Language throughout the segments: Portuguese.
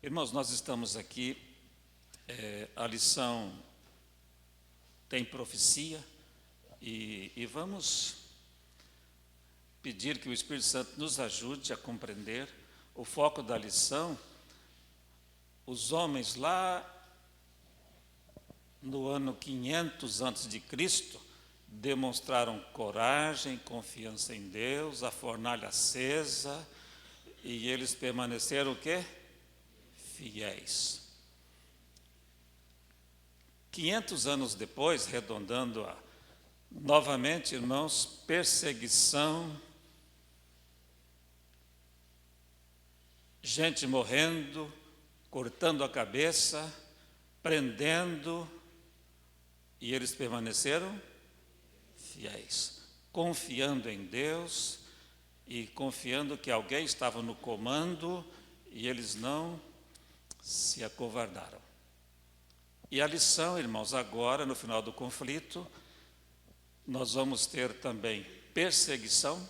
Irmãos, nós estamos aqui, a lição tem profecia e vamos pedir que o Espírito Santo nos ajude a compreender o foco da lição. Os homens lá no ano 500 antes de Cristo demonstraram coragem, confiança em Deus, a fornalha acesa, e eles permaneceram o quê? Fiéis. 500 anos depois, arredondando novamente, irmãos, perseguição, gente morrendo, cortando a cabeça, prendendo, e eles permaneceram fiéis, confiando em Deus e confiando que alguém estava no comando, e eles não se acovardaram. E a lição, irmãos, agora, no final do conflito, nós vamos ter também perseguição.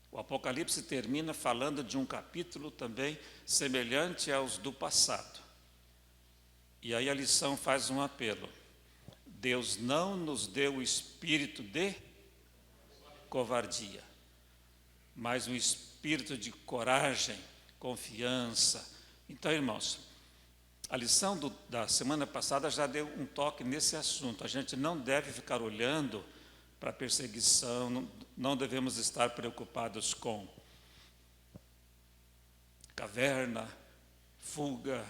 O Apocalipse termina falando de um capítulo também semelhante aos do passado. E aí a lição faz um apelo. Deus não nos deu o espírito de covardia, mas um espírito de coragem, confiança. Então, irmãos, a lição da semana passada já deu um toque nesse assunto. A gente não deve ficar olhando para a perseguição, não devemos estar preocupados com caverna, fuga,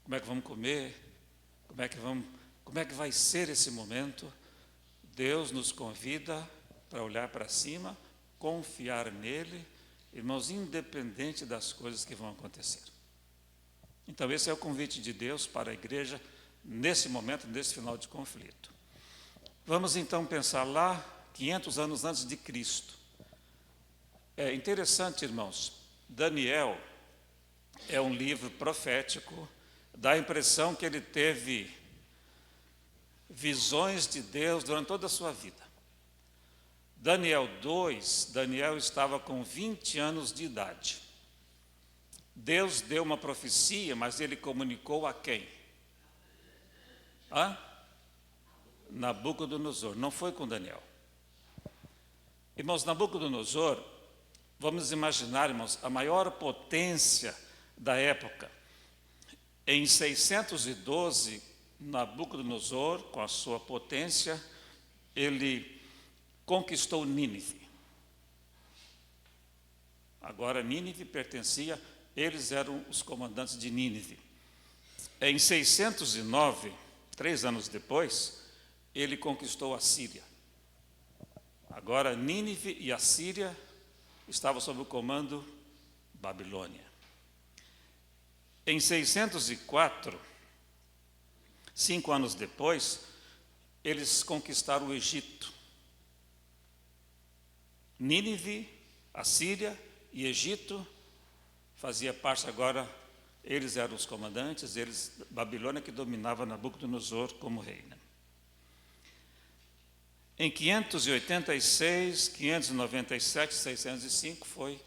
como é que vamos comer, como é que vai ser esse momento. Deus nos convida para olhar para cima, confiar nele, irmãos, independente das coisas que vão acontecer. Então esse é o convite de Deus para a igreja nesse momento, nesse final de conflito. Vamos então pensar lá, 500 anos antes de Cristo. É interessante, irmãos, Daniel é um livro profético, dá a impressão que ele teve visões de Deus durante toda a sua vida. Daniel 2, Daniel estava com 20 anos de idade. Deus deu uma profecia, mas ele comunicou a quem? Nabucodonosor, não foi com Daniel. Irmãos, Nabucodonosor, vamos imaginar, irmãos, a maior potência da época. Em 612, Nabucodonosor, com a sua potência, ele conquistou Nínive. Agora, Nínive pertencia, eles eram os comandantes de Nínive. Em 609, 3 anos depois, ele conquistou a Síria. Agora, Nínive e a Síria estavam sob o comando Babilônia. Em 604, 5 anos depois, eles conquistaram o Egito. Nínive, a Síria e Egito fazia parte agora, eles eram os comandantes, Babilônia que dominava Nabucodonosor como rei, né? Em 586, 597, 605 foi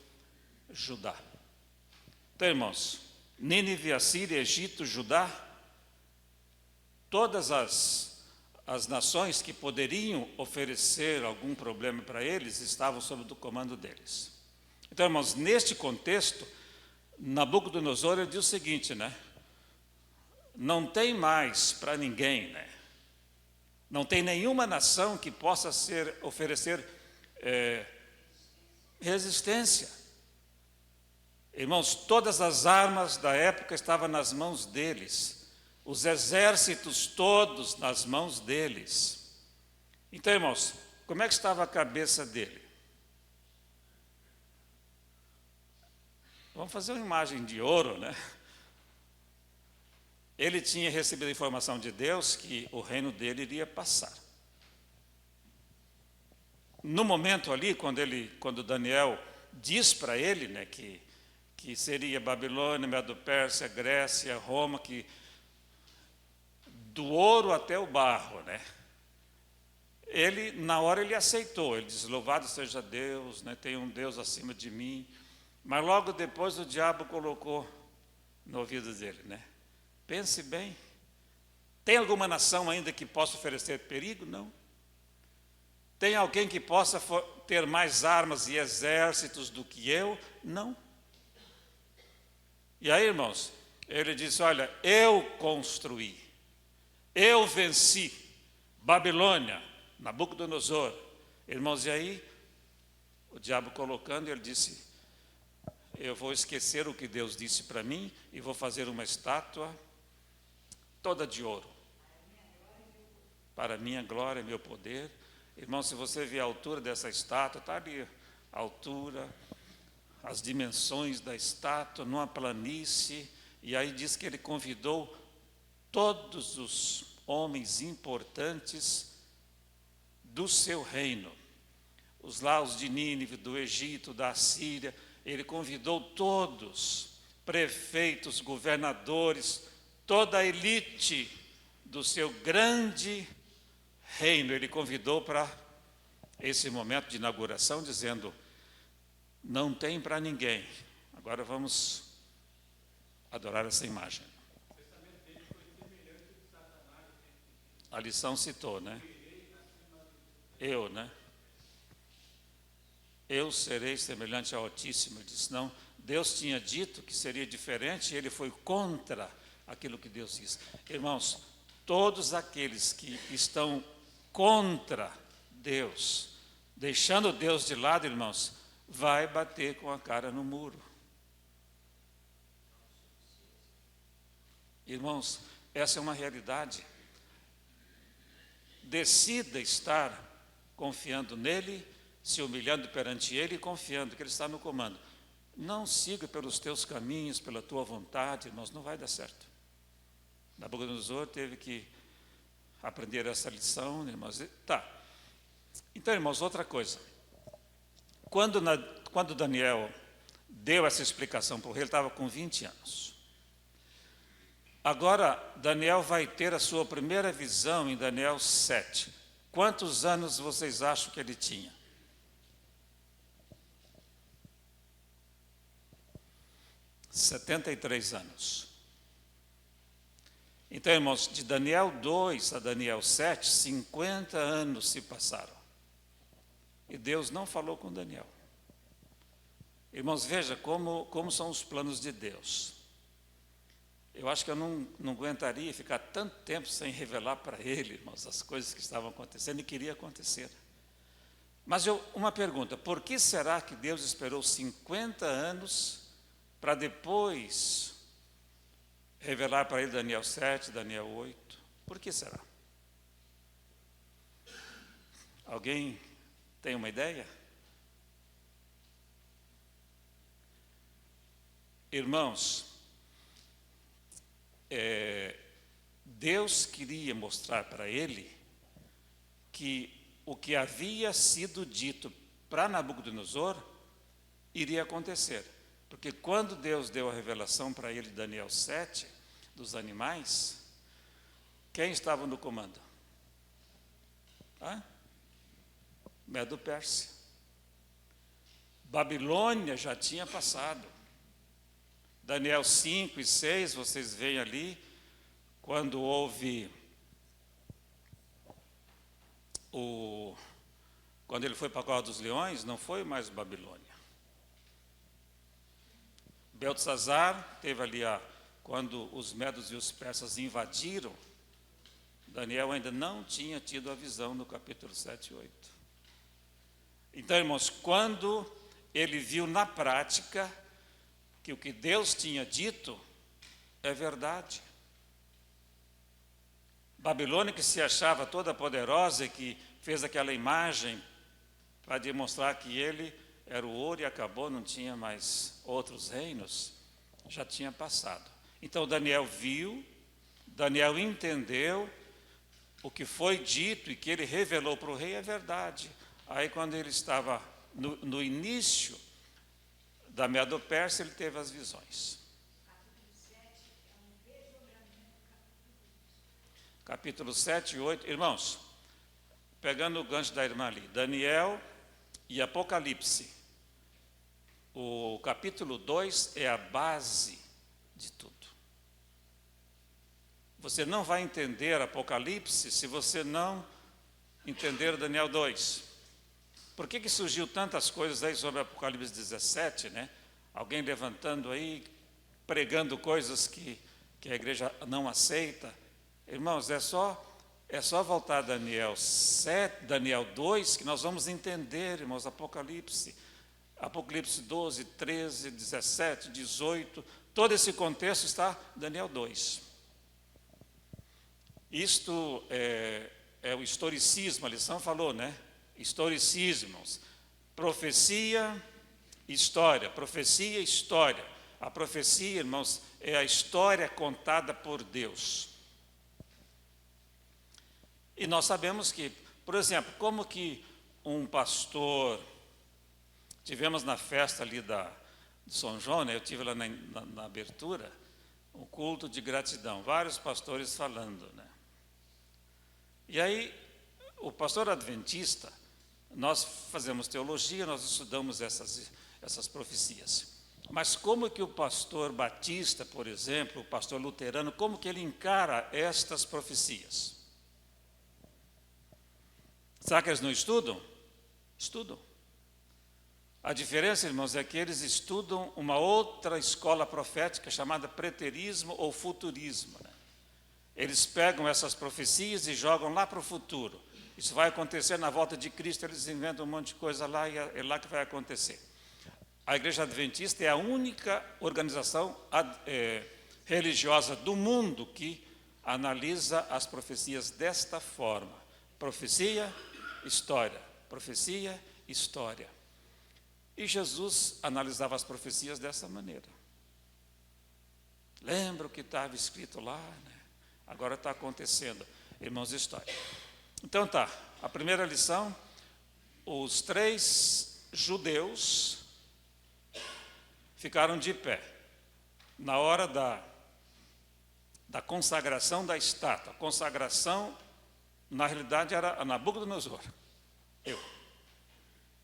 Judá. Então, irmãos, Nínive, Assíria, Egito, Judá, todas as nações que poderiam oferecer algum problema para eles estavam sob o comando deles. Então, irmãos, neste contexto, Nabucodonosor ele diz o seguinte, né? Não tem mais para ninguém, né? Não tem nenhuma nação que possa oferecer resistência. Irmãos, todas as armas da época estavam nas mãos deles, os exércitos todos nas mãos deles. Então, irmãos, como é que estava a cabeça dele? Vamos fazer uma imagem de ouro, né? Ele tinha recebido a informação de Deus que o reino dele iria passar. No momento ali, quando Daniel diz para ele, né, que seria Babilônia, Medo-Pérsia, Grécia, Roma, que do ouro até o barro, né? Na hora ele aceitou, ele diz, louvado seja Deus, né, tem um Deus acima de mim. Mas logo depois o diabo colocou no ouvido dele, né? Pense bem. Tem alguma nação ainda que possa oferecer perigo? Não. Tem alguém que possa ter mais armas e exércitos do que eu? Não. E aí, irmãos, ele disse, olha, eu construí, eu venci Babilônia, Nabucodonosor. Irmãos, e aí, o diabo colocando, ele disse, eu vou esquecer o que Deus disse para mim e vou fazer uma estátua toda de ouro, para minha glória e meu poder. Irmão, se você ver a altura dessa estátua, está ali a altura, as dimensões da estátua, numa planície, e aí diz que ele convidou todos os homens importantes do seu reino, os de Nínive, do Egito, da Síria. Ele convidou todos, prefeitos, governadores, toda a elite do seu grande reino. Ele convidou para esse momento de inauguração, dizendo, não tem para ninguém, agora vamos adorar essa imagem. A lição citou, né? Eu, né? Eu serei semelhante ao Altíssimo. Ele disse, não, Deus tinha dito que seria diferente, e ele foi contra aquilo que Deus disse. Irmãos, todos aqueles que estão contra Deus, deixando Deus de lado, irmãos, vai bater com a cara no muro. Irmãos, essa é uma realidade. Decida estar confiando nele, se humilhando perante ele e confiando que ele está no comando. Não siga pelos teus caminhos, pela tua vontade, irmãos, não vai dar certo. Nabucodonosor teve que aprender essa lição, irmãos. Tá. Então, irmãos, outra coisa. Quando Daniel deu essa explicação para o rei, ele estava com 20 anos. Agora, Daniel vai ter a sua primeira visão em Daniel 7. Quantos anos vocês acham que ele tinha? 73 anos. Então, irmãos, de Daniel 2 a Daniel 7, 50 anos se passaram. E Deus não falou com Daniel. Irmãos, veja como são os planos de Deus. Eu acho que eu não aguentaria ficar tanto tempo sem revelar para ele, irmãos, as coisas que estavam acontecendo e queria acontecer. Mas uma pergunta, por que será que Deus esperou 50 anos para depois revelar para ele Daniel 7, Daniel 8? Por que será? Alguém tem uma ideia? Irmãos, Deus queria mostrar para ele que o que havia sido dito para Nabucodonosor iria acontecer. Porque quando Deus deu a revelação para ele, Daniel 7, dos animais, quem estava no comando? Medo-Pérsia. Babilônia já tinha passado. Daniel 5 e 6, vocês veem ali, quando houve quando ele foi para a cova dos leões, não foi mais Babilônia. Beltesazar teve ali, quando os medos e os persas invadiram, Daniel ainda não tinha tido a visão no capítulo 7 e 8. Então, irmãos, quando ele viu na prática que o que Deus tinha dito é verdade. Babilônia, que se achava toda poderosa e que fez aquela imagem para demonstrar que ele era o ouro e acabou, não tinha mais outros reinos, já tinha passado. Então Daniel viu, Daniel entendeu o que foi dito e que ele revelou para o rei é verdade. Aí quando ele estava no início da Medo-Pérsia, ele teve as visões. Capítulo 7 e 8, irmãos, pegando o gancho da irmã ali, Daniel e Apocalipse, o capítulo 2 é a base de tudo. Você não vai entender Apocalipse se você não entender Daniel 2. Por que surgiu tantas coisas aí sobre Apocalipse 17, né? Alguém levantando aí, pregando coisas que a igreja não aceita. Irmãos, é só voltar a Daniel 7, Daniel 2, que nós vamos entender, irmãos, Apocalipse 12, 13, 17, 18, todo esse contexto está em Daniel 2. Isto é o historicismo, a lição falou, né? Historicismos, profecia, história, profecia, história. A profecia, irmãos, é a história contada por Deus. E nós sabemos que, por exemplo, como que um pastor, tivemos na festa ali de São João, né? Eu tive lá na abertura, um culto de gratidão, vários pastores falando, né? E aí, o pastor adventista, nós fazemos teologia, nós estudamos essas profecias. Mas como que o pastor batista, por exemplo, o pastor luterano, como que ele encara estas profecias? Será que eles não estudam? Estudam. A diferença, irmãos, é que eles estudam uma outra escola profética chamada preterismo ou futurismo, né? Eles pegam essas profecias e jogam lá para o futuro. Isso vai acontecer na volta de Cristo, eles inventam um monte de coisa lá e é lá que vai acontecer. A Igreja Adventista é a única organização religiosa do mundo que analisa as profecias desta forma. Profecia, história. Profecia, história. E Jesus analisava as profecias dessa maneira. Lembra o que estava escrito lá, né? Agora está acontecendo. Irmãos, história. Então tá, a primeira lição, os 3 judeus ficaram de pé na hora da consagração da estátua. A consagração, na realidade, era a Nabucodonosor.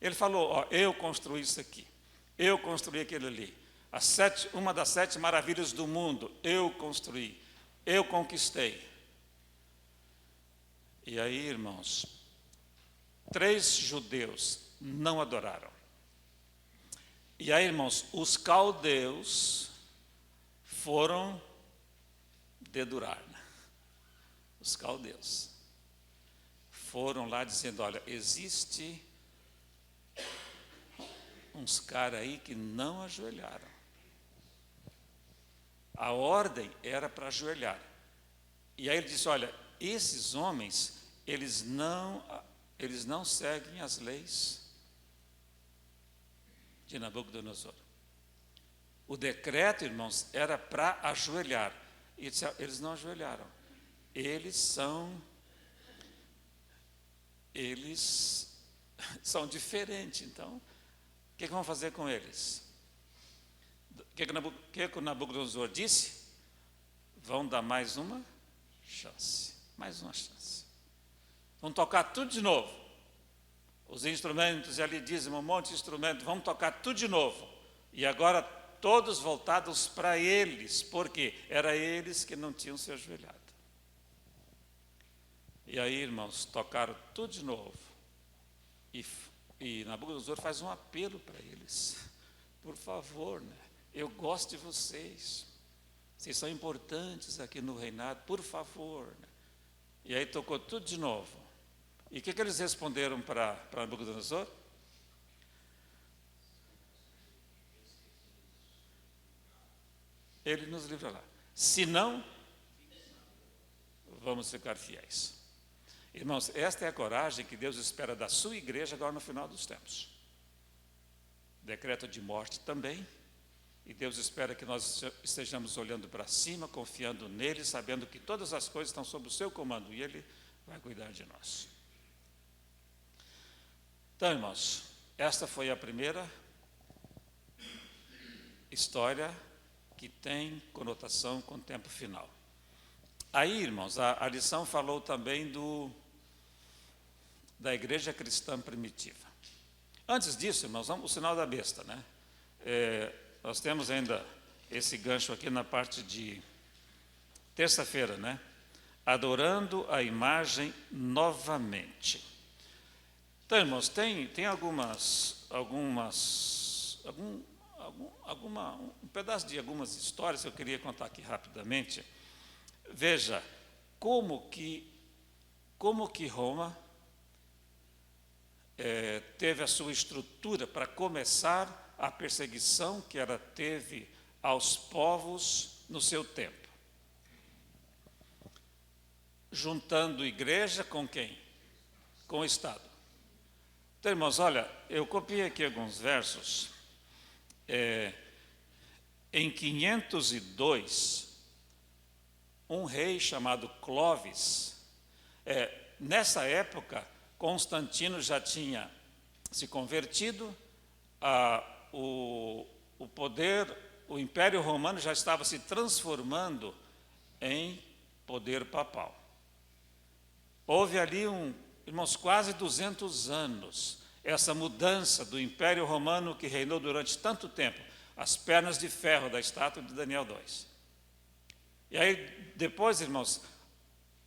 Ele falou, ó, eu construí isso aqui, eu construí aquele ali. Uma das 7 maravilhas do mundo, eu construí, eu conquistei. E aí, irmãos, 3 judeus não adoraram. E aí, irmãos, os caldeus foram dedurar, né? Os caldeus foram lá dizendo, olha, existe uns caras aí que não ajoelharam. A ordem era para ajoelhar. E aí ele disse, olha, esses homens, eles não seguem as leis de Nabucodonosor. O decreto, irmãos, era para ajoelhar. E eles não ajoelharam. Eles são diferentes. Então, o que vão fazer com eles? O que o Nabucodonosor disse? Vão dar mais uma chance. Mais uma chance. Vão tocar tudo de novo. Os instrumentos, ali dizem um monte de instrumentos, vamos tocar tudo de novo. E agora todos voltados para eles, porque era eles que não tinham se ajoelhado. E aí, irmãos, tocaram tudo de novo. E Nabucodonosor faz um apelo para eles. Por favor, né? Eu gosto de vocês. Vocês são importantes aqui no reinado, por favor. Né? E aí tocou tudo de novo. E o que eles responderam para Nabucodonosor? Ele nos livrará. Se não, vamos ficar fiéis. Irmãos, esta é a coragem que Deus espera da sua igreja agora no final dos tempos. Decreto de morte também. E Deus espera que nós estejamos olhando para cima, confiando nele, sabendo que todas as coisas estão sob o seu comando e ele vai cuidar de nós. Então, irmãos, esta foi a primeira história que tem conotação com o tempo final. Aí, irmãos, a lição falou também da igreja cristã primitiva. Antes disso, irmãos, o sinal da besta, né? Nós temos ainda esse gancho aqui na parte de terça-feira, né? Adorando a imagem novamente. Então, irmãos, tem um pedaço de algumas histórias que eu queria contar aqui rapidamente. Veja como que Roma teve a sua estrutura para começar a perseguição que ela teve aos povos no seu tempo. Juntando igreja com quem? Com o Estado. Então, irmãos, olha, eu copiei aqui alguns versos. Em 502, um rei chamado Clovis, nessa época, Constantino já tinha se convertido, o Império Romano já estava se transformando em poder papal. Houve ali, irmãos, quase 200 anos, essa mudança do Império Romano que reinou durante tanto tempo, as pernas de ferro da estátua de Daniel 2. E aí, depois, irmãos,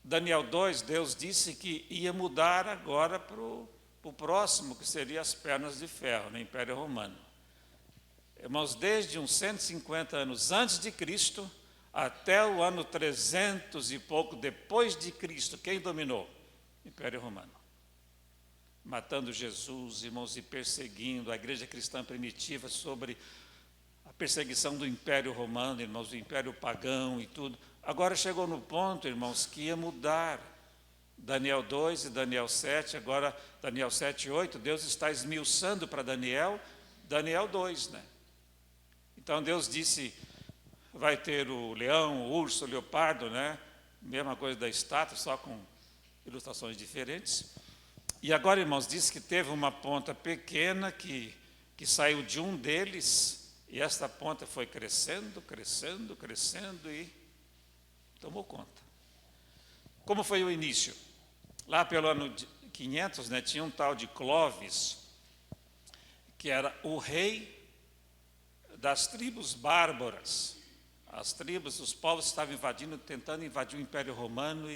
Daniel 2, Deus disse que ia mudar agora para o próximo, que seria as pernas de ferro, no Império Romano. Irmãos, desde uns 150 anos antes de Cristo, até o ano 300 e pouco depois de Cristo, quem dominou? O Império Romano. Matando Jesus, irmãos, e perseguindo a igreja cristã primitiva sobre a perseguição do Império Romano, irmãos, do Império Pagão e tudo. Agora chegou no ponto, irmãos, que ia mudar. Daniel 2 e Daniel 7, agora Daniel 7 e 8, Deus está esmiuçando para Daniel 2, né? Então Deus disse, vai ter o leão, o urso, o leopardo, né? Mesma coisa da estátua, só com ilustrações diferentes. E agora, irmãos, diz que teve uma ponta pequena que saiu de um deles, e esta ponta foi crescendo e tomou conta. Como foi o início? Lá pelo ano 500, né, tinha um tal de Clovis, que era o rei das tribos bárbaras. As tribos, os povos estavam tentando invadir o Império Romano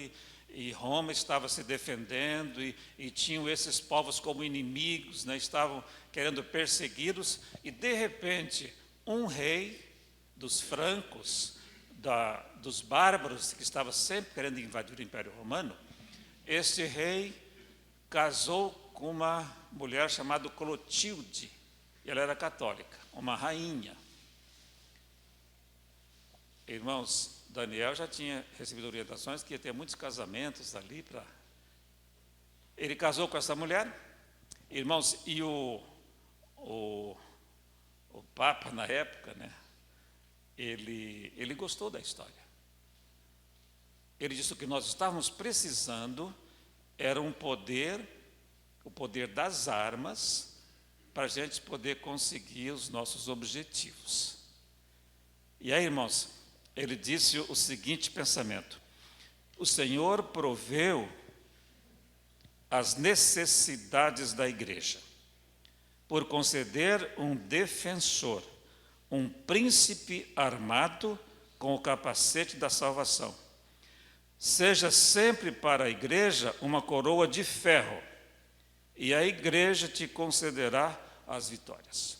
e Roma estava se defendendo e tinham esses povos como inimigos, né, estavam querendo persegui-los e de repente um rei dos francos, dos bárbaros que estava sempre querendo invadir o Império Romano, este rei casou com uma mulher chamada Clotilde, e ela era católica, uma rainha. Irmãos, Daniel já tinha recebido orientações que ia ter muitos casamentos ali para... Ele casou com essa mulher, irmãos, e o Papa na época, né, ele gostou da história. Ele disse que o que nós estávamos precisando era o poder das armas, para a gente poder conseguir os nossos objetivos. E aí, irmãos, ele disse o seguinte pensamento: o Senhor proveu as necessidades da igreja, por conceder um defensor, um príncipe armado com o capacete da salvação. Seja sempre para a igreja uma coroa de ferro, e a igreja te concederá as vitórias.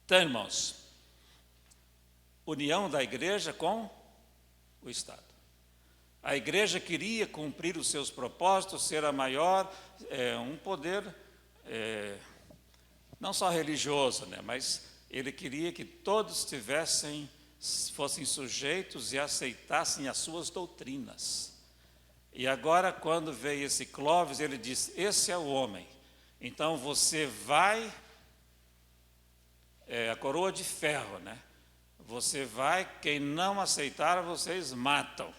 Então, irmãos, união da igreja com o Estado. A igreja queria cumprir os seus propósitos, ser a maior, um poder, não só religioso, né, mas ele queria que todos fossem sujeitos e aceitassem as suas doutrinas. E agora, quando veio esse Clovis, ele disse: esse é o homem. Então você vai, a coroa de ferro, né? Você vai, quem não aceitar, vocês matam.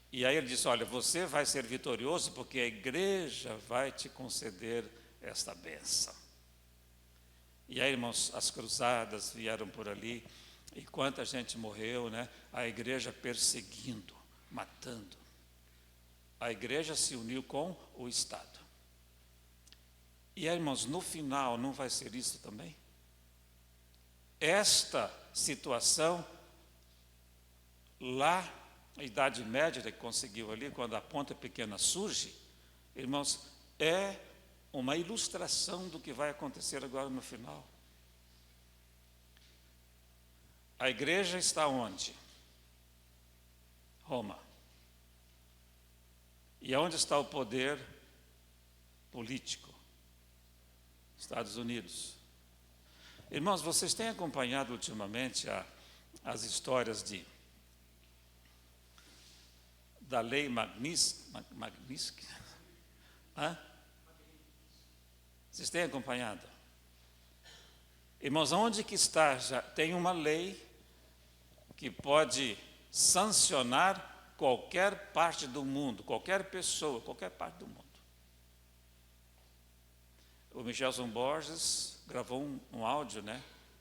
E aí ele disse: olha, você vai ser vitorioso porque a igreja vai te conceder esta bênção. E aí, irmãos, as cruzadas vieram por ali, e quanta gente morreu, né? A igreja perseguindo, matando. A igreja se uniu com o Estado. E, irmãos, no final não vai ser isso também? Esta situação, lá, a Idade Média que conseguiu ali, quando a ponta pequena surge, irmãos, é uma ilustração do que vai acontecer agora no final. A igreja está onde? Roma. E onde está o poder político? Estados Unidos. Irmãos, vocês têm acompanhado ultimamente as histórias da lei Magnitsky? Vocês têm acompanhado? Irmãos, onde que está? Já tem uma lei que pode sancionar qualquer parte do mundo, qualquer pessoa, qualquer parte do mundo. O Michelson Borges gravou um áudio,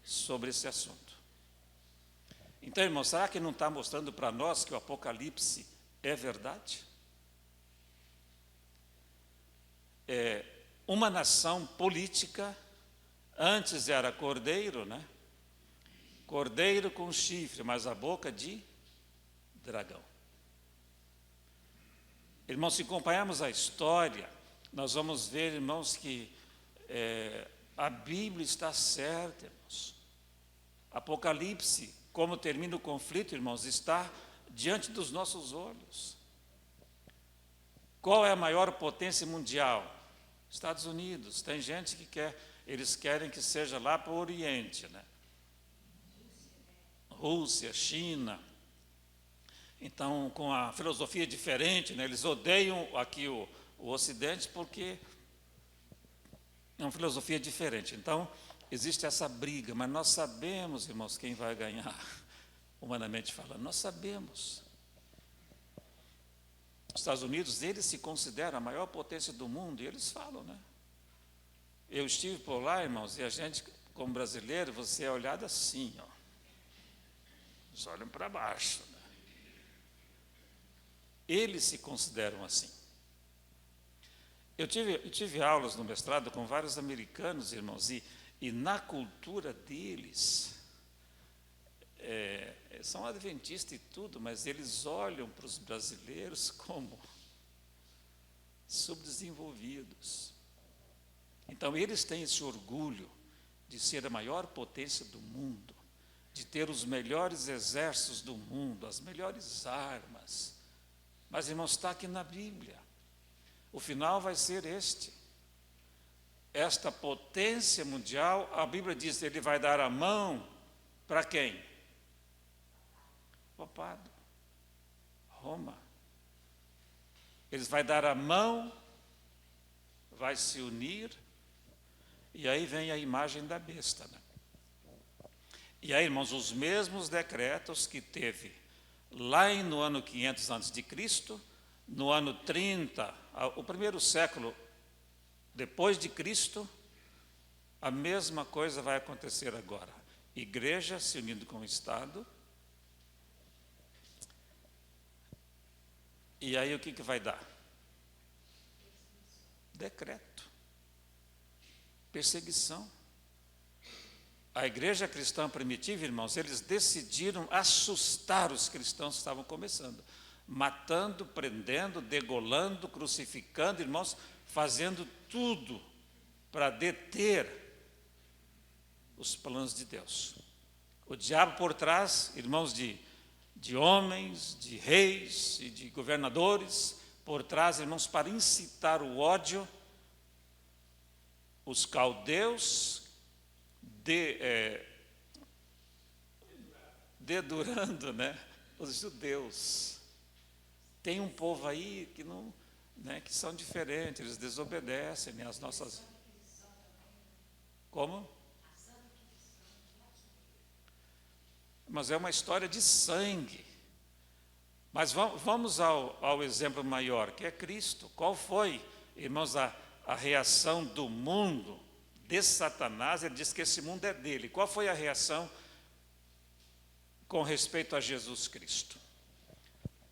sobre esse assunto. Então, irmãos, será que não está mostrando para nós que o Apocalipse é verdade? Uma nação política, antes era cordeiro, Cordeiro com chifre, mas a boca de dragão. Irmãos, se acompanharmos a história, nós vamos ver, irmãos, que a Bíblia está certa, irmãos. Apocalipse, como termina o conflito, irmãos, está diante dos nossos olhos. Qual é a maior potência mundial? Estados Unidos. Tem gente que eles querem que seja lá para o Oriente, Rússia, China. Então, com a filosofia diferente, eles odeiam aqui o Ocidente porque é uma filosofia diferente. Então, existe essa briga, mas nós sabemos, irmãos, quem vai ganhar, humanamente falando. Nós sabemos. Os Estados Unidos, eles se consideram a maior potência do mundo, e eles falam, Eu estive por lá, irmãos, e a gente, como brasileiro, você é olhado assim, Eles olham para baixo, Eles se consideram assim. Eu tive aulas no mestrado com vários americanos, irmãos, e na cultura deles, são adventistas e tudo, mas eles olham para os brasileiros como subdesenvolvidos. Então, eles têm esse orgulho de ser a maior potência do mundo, de ter os melhores exércitos do mundo, as melhores armas. Mas, irmãos, está aqui na Bíblia. O final vai ser este. Esta potência mundial, a Bíblia diz que ele vai dar a mão para quem? Papado. Roma. Eles vai dar a mão, vai se unir, e aí vem a imagem da besta, E aí, irmãos, os mesmos decretos que teve lá no ano 500 a.C., no ano 30, o primeiro século depois de Cristo, a mesma coisa vai acontecer agora. Igreja se unindo com o Estado. E aí o que vai dar? Decreto. Perseguição. A igreja cristã primitiva, irmãos, eles decidiram assustar os cristãos que estavam começando, matando, prendendo, degolando, crucificando, irmãos, fazendo tudo para deter os planos de Deus. O diabo por trás, irmãos, de homens, de reis e de governadores, por trás, irmãos, para incitar o ódio, os caldeus, dedurando, os judeus. Tem um povo aí que não, que são diferentes, eles desobedecem às nossas. Como? Mas é uma história de sangue. Mas vamos ao exemplo maior, que é Cristo. Qual foi, irmãos, a reação do mundo de Satanás? Ele diz que esse mundo é dele. Qual foi a reação com respeito a Jesus Cristo?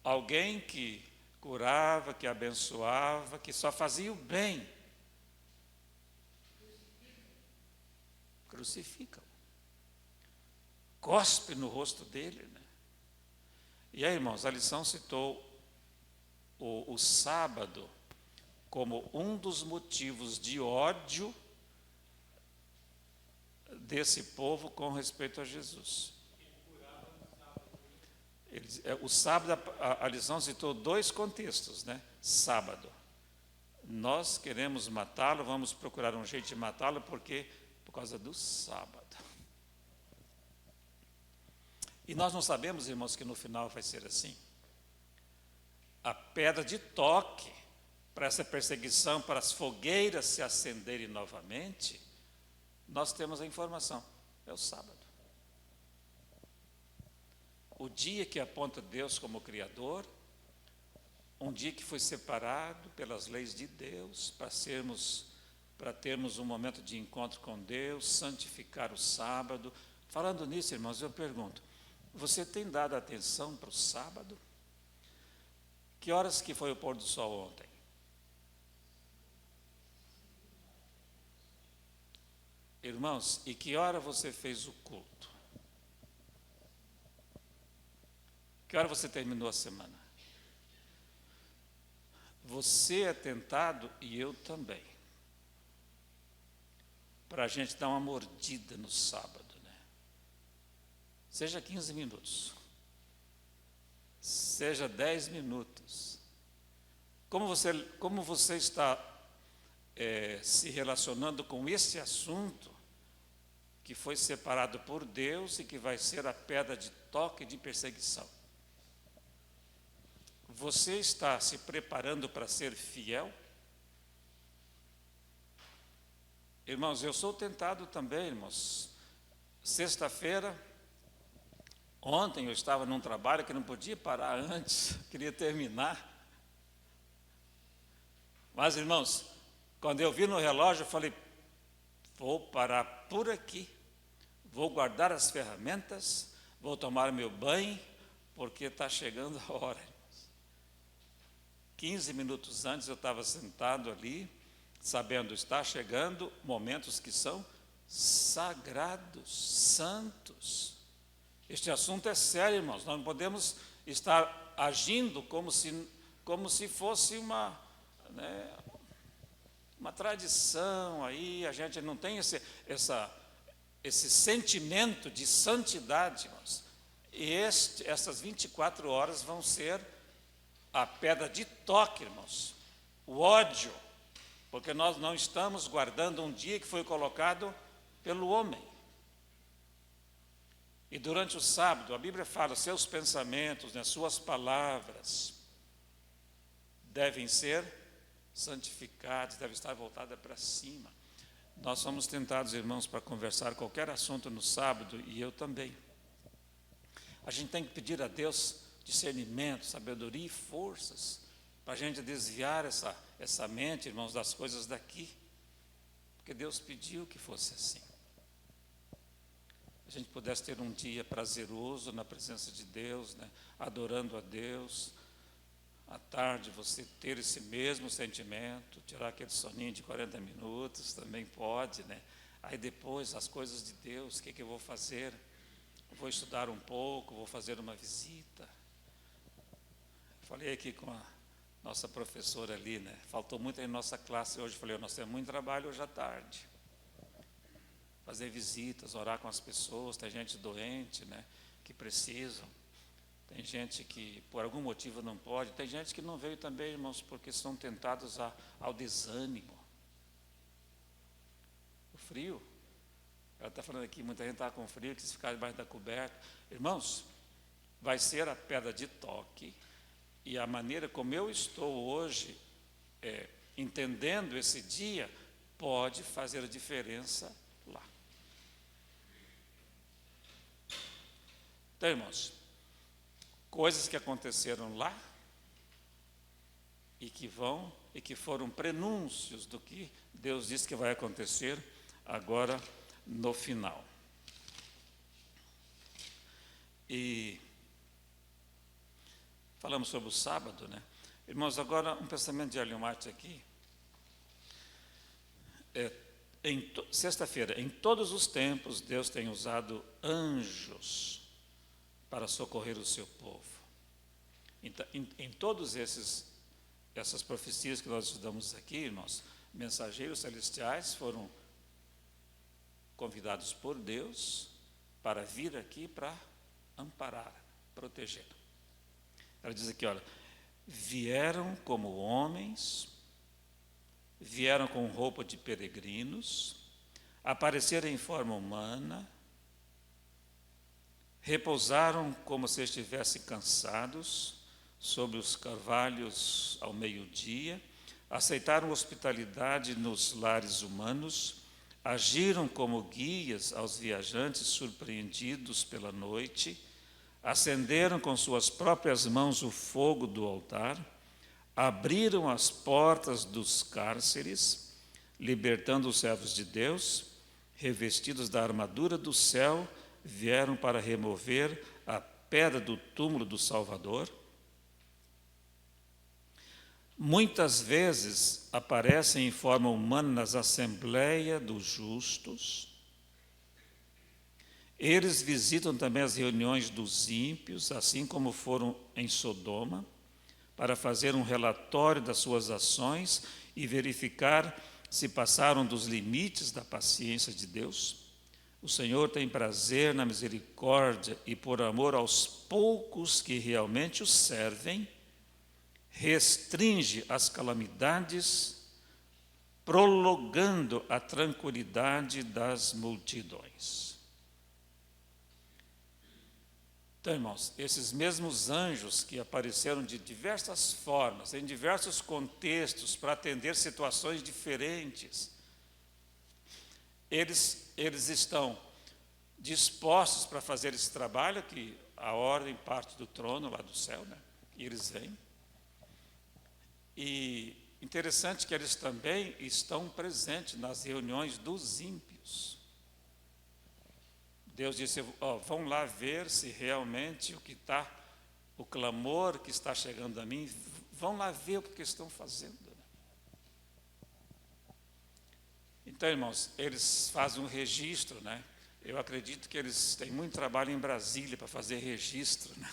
Alguém que curava, que abençoava, que só fazia o bem. crucificam. Cospe no rosto dele, né? E aí, irmãos, a lição citou o sábado como um dos motivos de ódio desse povo com respeito a Jesus. O sábado, a lição citou dois contextos, né? Sábado. Nós queremos matá-lo, vamos procurar um jeito de matá-lo, porque por causa do sábado. E nós não sabemos, irmãos, que no final vai ser assim. A pedra de toque para essa perseguição, para as fogueiras se acenderem novamente, nós temos a informação, é o sábado. O dia que aponta Deus como Criador, um dia que foi separado pelas leis de Deus para termos um momento de encontro com Deus, santificar o sábado. Falando nisso, irmãos, eu pergunto, você tem dado atenção para o sábado? Que horas que foi o pôr do sol ontem? Irmãos, e que hora você fez o culto? Que hora você terminou a semana? Você é tentado, e eu também, para a gente dar uma mordida no sábado, né? Seja 15 minutos, seja 10 minutos. Como você está se relacionando com esse assunto que foi separado por Deus e que vai ser a pedra de toque de perseguição? Você está se preparando para ser fiel? Irmãos, eu sou tentado também, irmãos. Sexta-feira, ontem eu estava num trabalho que não podia parar antes, queria terminar. Mas, irmãos, quando eu vi no relógio, eu falei, vou parar por aqui, vou guardar as ferramentas, vou tomar meu banho, porque está chegando a hora. 15 minutos antes eu estava sentado ali, sabendo, está chegando momentos que são sagrados, santos. Este assunto é sério, irmãos, nós não podemos estar agindo como se fosse uma tradição aí, a gente não tem esse sentimento de santidade, irmãos. E essas 24 horas vão ser a pedra de toque, irmãos, o ódio, porque nós não estamos guardando um dia que foi colocado pelo homem. E durante o sábado, a Bíblia fala, seus pensamentos, né, suas palavras devem ser santificados, devem estar voltadas para cima. Nós somos tentados, irmãos, para conversar qualquer assunto no sábado, e eu também. A gente tem que pedir a Deus discernimento, sabedoria e forças, para a gente desviar essa mente, irmãos, das coisas daqui, porque Deus pediu que fosse assim. A gente pudesse ter um dia prazeroso na presença de Deus, né, adorando a Deus. À tarde você ter esse mesmo sentimento, tirar aquele soninho de 40 minutos, também pode, né? Aí depois as coisas de Deus, o que eu vou fazer? Vou estudar um pouco, vou fazer uma visita. Falei aqui com a nossa professora ali, né? Faltou muito em nossa classe hoje. Falei, nós temos muito trabalho hoje à tarde. Fazer visitas, orar com as pessoas. Tem gente doente, né? Que precisam. Tem gente que por algum motivo não pode. Tem gente que não veio também, irmãos, porque são tentados ao desânimo. O frio. Ela está falando aqui, muita gente está com frio, quis ficar debaixo da coberta. Irmãos, vai ser a pedra de toque. E a maneira como eu estou hoje, entendendo esse dia, pode fazer a diferença lá. Então, irmãos, coisas que aconteceram lá e que foram prenúncios do que Deus disse que vai acontecer agora no final. E falamos sobre o sábado, né? Irmãos, agora um pensamento de Ellen White aqui. Sexta-feira, em todos os tempos, Deus tem usado anjos para socorrer o seu povo. Então, em todos essas profecias que nós estudamos aqui, irmãos, mensageiros celestiais foram convidados por Deus para vir aqui para amparar, proteger. Ela diz aqui, olha, vieram como homens, vieram com roupa de peregrinos, apareceram em forma humana, repousaram como se estivessem cansados sobre os carvalhos ao meio-dia, aceitaram hospitalidade nos lares humanos, agiram como guias aos viajantes surpreendidos pela noite, acenderam com suas próprias mãos o fogo do altar, abriram as portas dos cárceres, libertando os servos de Deus, revestidos da armadura do céu, vieram para remover a pedra do túmulo do Salvador. Muitas vezes aparecem em forma humana nas assembleias dos justos. Eles visitam também as reuniões dos ímpios, assim como foram em Sodoma, para fazer um relatório das suas ações e verificar se passaram dos limites da paciência de Deus. O Senhor tem prazer na misericórdia e, por amor aos poucos que realmente o servem, restringe as calamidades, prolongando a tranquilidade das multidões. Então, irmãos, esses mesmos anjos que apareceram de diversas formas, em diversos contextos, para atender situações diferentes, eles estão dispostos para fazer esse trabalho, que a ordem parte do trono lá do céu, né? E eles vêm. E interessante que eles também estão presentes nas reuniões dos ímpios. Deus disse, vão lá ver se realmente o clamor que está chegando a mim, vão lá ver o que estão fazendo. Então, irmãos, eles fazem um registro, né? Eu acredito que eles têm muito trabalho em Brasília para fazer registro, né?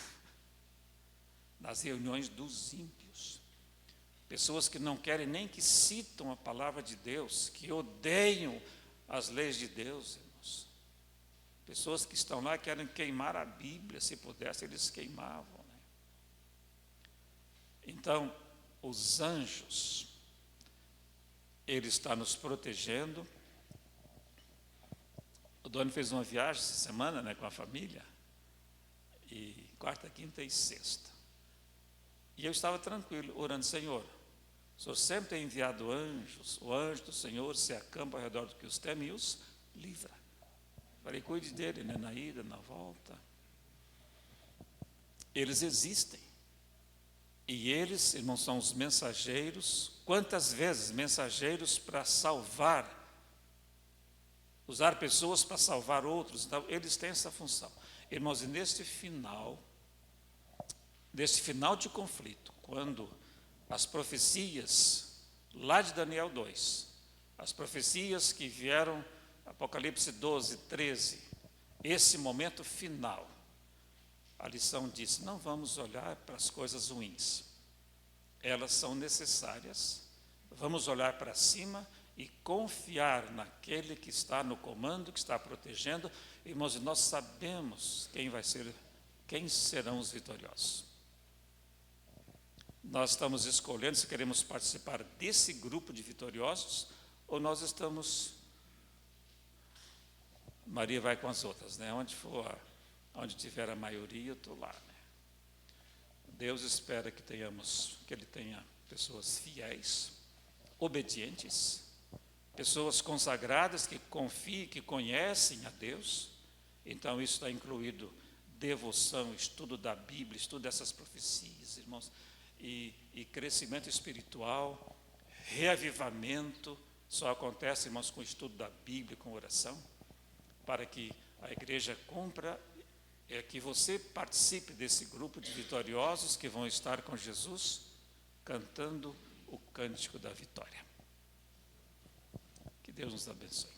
Nas reuniões dos ímpios. Pessoas que não querem nem que citam a palavra de Deus, que odeiam as leis de Deus, irmãos. Pessoas que estão lá e querem queimar a Bíblia, se pudesse eles queimavam, né? Então, os anjos, Ele está nos protegendo. O Doni fez uma viagem essa semana, né, com a família, e quarta, quinta e sexta. E eu estava tranquilo, orando, Senhor, o Senhor sempre tem enviado anjos, o anjo do Senhor se acampa ao redor do que os teme e os livra. Falei, cuide dele, né, na ida, na volta. Eles existem. E eles, irmãos, são os mensageiros. Quantas vezes mensageiros para salvar, usar pessoas para salvar outros. Então, eles têm essa função. Irmãos, e neste final de conflito, quando as profecias, lá de Daniel 2, as profecias que vieram, Apocalipse 12, 13, esse momento final, a lição diz, não vamos olhar para as coisas ruins, elas são necessárias, vamos olhar para cima e confiar naquele que está no comando, que está protegendo. Irmãos, nós sabemos quem serão os vitoriosos. Nós estamos escolhendo se queremos participar desse grupo de vitoriosos ou nós estamos... Maria vai com as outras, né? Onde tiver a maioria, eu estou lá, né? Deus espera que Ele tenha pessoas fiéis, obedientes, pessoas consagradas que confiem, que conhecem a Deus. Então isso está incluído devoção, estudo da Bíblia, estudo dessas profecias, irmãos, e crescimento espiritual, reavivamento, só acontece, irmãos, com o estudo da Bíblia, com oração, para que a igreja cumpra, que você participe desse grupo de vitoriosos que vão estar com Jesus, cantando o cântico da vitória. Que Deus nos abençoe.